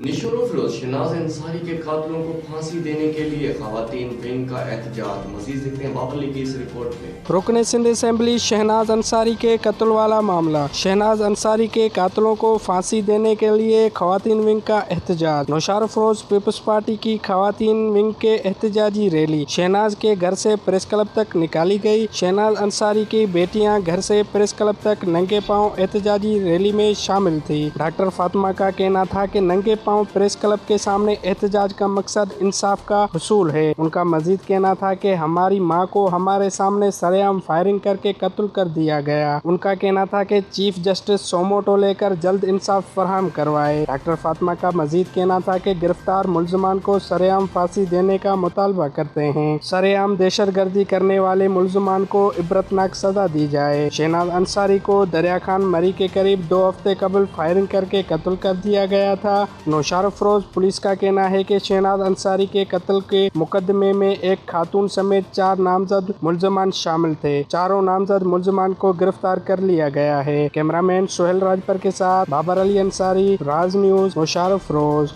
نشور و فروز شہناز انصاری کے قاتلوں کو پھانسی دینے کے لیے خواتین ونگ کا احتجاج، مزید دیکھتے ہیں بابر علی کی اس رپورٹ میں۔ رکن سندھ اسمبلی شہناز انصاری کے قتل والا معاملہ۔ شہناز انصاری کے قاتلوں کو پھانسی دینے کے لیے خواتین ونگ کا احتجاج۔ نوشہر فروز پیپلز پارٹی کی خواتین ونگ کے احتجاجی ریلی شہناز کے گھر سے پریس کلب تک نکالی گئی۔ شہناز انصاری کی بیٹیاں گھر سے پریس کلب تک ننگے پاؤں احتجاجی ریلی میں شامل تھی۔ ڈاکٹر فاطمہ کا کہنا تھا کہ ننگے پاؤں پریس کلب کے سامنے احتجاج کا مقصد انصاف کا حصول ہے۔ ان کا مزید کہنا تھا کہ ہماری ماں کو ہمارے سامنے سرِ عام فائرنگ کر کے قتل کر دیا گیا۔ ان کا کہنا تھا کہ چیف جسٹس سوموٹو لے کر جلد انصاف فراہم کروائے۔ ڈاکٹر فاطمہ کا مزید کہنا تھا کہ گرفتار ملزمان کو سرِ عام پھانسی دینے کا مطالبہ کرتے ہیں۔ سرِ عام دہشت گردی کرنے والے ملزمان کو عبرتناک سزا دی جائے۔ شہناز انصاری کو دریا خان مری کے قریب 2 ہفتے قبل فائرنگ کر کے قتل کر دیا گیا تھا۔ نوشہر فروز پولیس کا کہنا ہے کہ شہناز انصاری کے قتل کے مقدمے میں ایک خاتون سمیت 4 نامزد ملزمان شامل تھے۔ چاروں نامزد ملزمان کو گرفتار کر لیا گیا ہے۔ کیمرہ مین سہیل راجپر کے ساتھ بابر علی انصاری، راز نیوز، نوشہر فروز۔